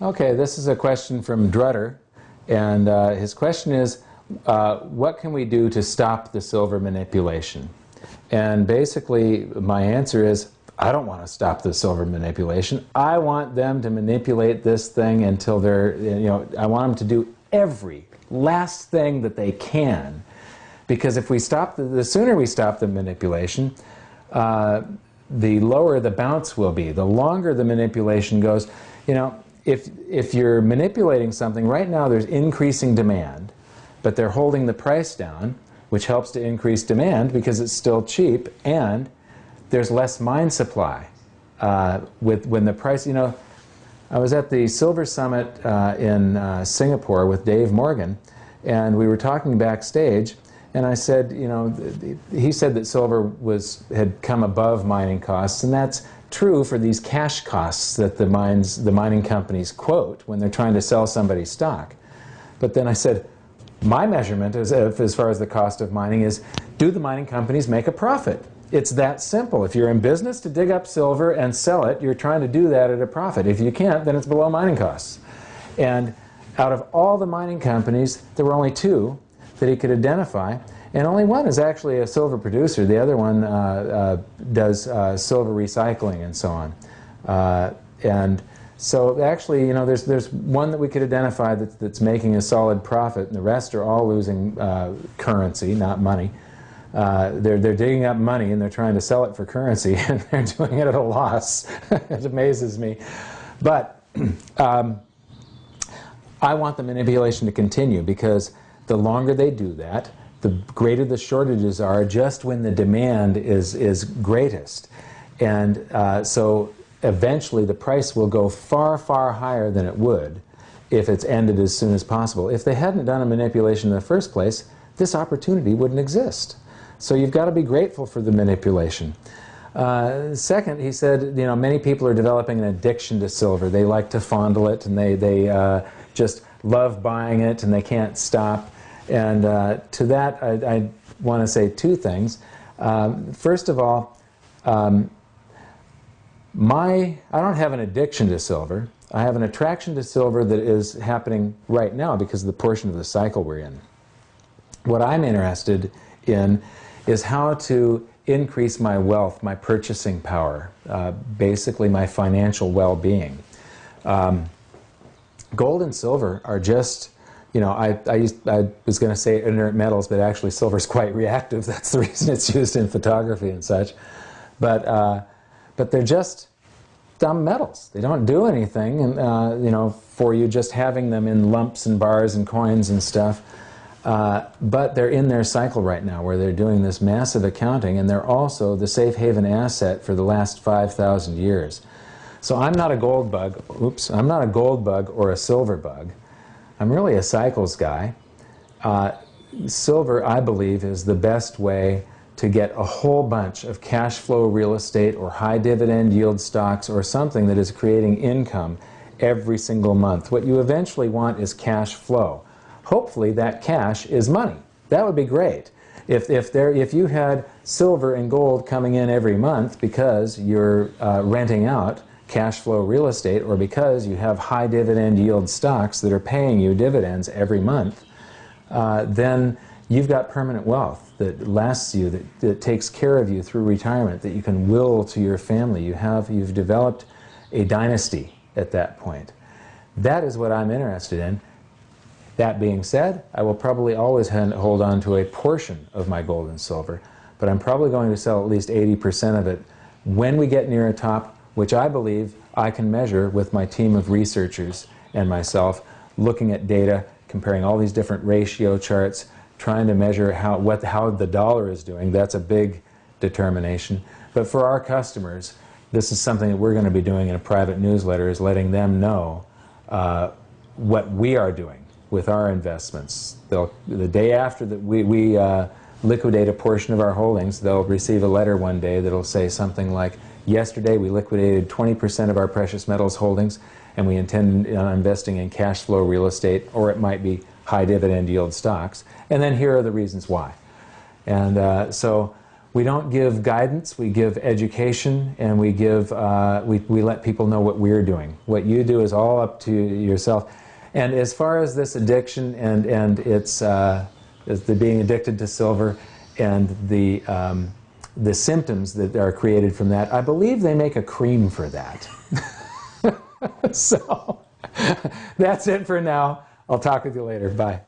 Okay, this is a question from Drutter, and his question is, what can we do to stop the silver manipulation? And basically, my answer is, I don't want to stop the silver manipulation. I want them to manipulate this thing until they're, I want them to do every last thing that they can. Because if we stop, the sooner we stop the manipulation, the lower the bounce will be. The longer the manipulation goes, if you're manipulating something, right now there's increasing demand, but they're holding the price down, which helps to increase demand because it's still cheap, and there's less mine supply. When the price, I was at the Silver Summit in Singapore with Dave Morgan, and we were talking backstage, and I said, he said that silver had come above mining costs, and that's true for these cash costs that the mining companies quote when they're trying to sell somebody's stock. But then I said, my measurement as far as the cost of mining is, do the mining companies make a profit? It's that simple. If you're in business to dig up silver and sell it, you're trying to do that at a profit. If you can't, then it's below mining costs. And out of all the mining companies, there were only two that he could identify, and only one is actually a silver producer. The other one does silver recycling and so on. And so actually, there's one that we could identify that's making a solid profit, and the rest are all losing currency, not money. They're digging up money and they're trying to sell it for currency, and they're doing it at a loss. It amazes me. But I want the manipulation to continue, because the longer they do that, the greater the shortages are just when the demand is greatest. And so eventually the price will go far, far higher than it would if it's ended as soon as possible. If they hadn't done a manipulation in the first place, this opportunity wouldn't exist. So you've got to be grateful for the manipulation. Second, he said, many people are developing an addiction to silver. They like to fondle it, and they just love buying it, and they can't stop. And to that, I want to say two things. First of all, I don't have an addiction to silver. I have an attraction to silver that is happening right now because of the portion of the cycle we're in. What I'm interested in is how to increase my wealth, my purchasing power, basically my financial well-being. Gold and silver are just, I was going to say inert metals, but actually silver is quite reactive. That's the reason it's used in photography and such. But they're just dumb metals. They don't do anything, and, for you just having them in lumps and bars and coins and stuff. But they're in their cycle right now where they're doing this massive accounting, and they're also the safe haven asset for the last 5,000 years. So I'm not a gold bug. Oops, I'm not a gold bug or a silver bug. I'm really a cycles guy. Silver, I believe, is the best way to get a whole bunch of cash flow real estate or high dividend yield stocks or something that is creating income every single month. What you eventually want is cash flow. Hopefully that cash is money. That would be great. If you had silver and gold coming in every month because you're renting out cash flow real estate, or because you have high dividend yield stocks that are paying you dividends every month, then you've got permanent wealth that lasts you, that takes care of you through retirement, that you can will to your family. You've developed a dynasty at that point. That is what I'm interested in. That being said, I will probably always hold on to a portion of my gold and silver, but I'm probably going to sell at least 80% of it when we get near a top, which I believe I can measure with my team of researchers and myself, looking at data, comparing all these different ratio charts, trying to measure how the dollar is doing. That's a big determination. But for our customers, this is something that we're going to be doing in a private newsletter, is letting them know what we are doing with our investments. The day after that we liquidate a portion of our holdings, they'll receive a letter one day that'll say something like, yesterday we liquidated 20% of our precious metals holdings, and we intend on investing in cash flow real estate, or it might be high dividend yield stocks, and then here are the reasons why. And so We don't give guidance, we give education, and we give, we let people know what we're doing. What you do is all up to yourself. And as far as this addiction and its, the being addicted to silver and the symptoms that are created from that, I believe they make a cream for that. So, that's it for now. I'll talk with you later. Bye.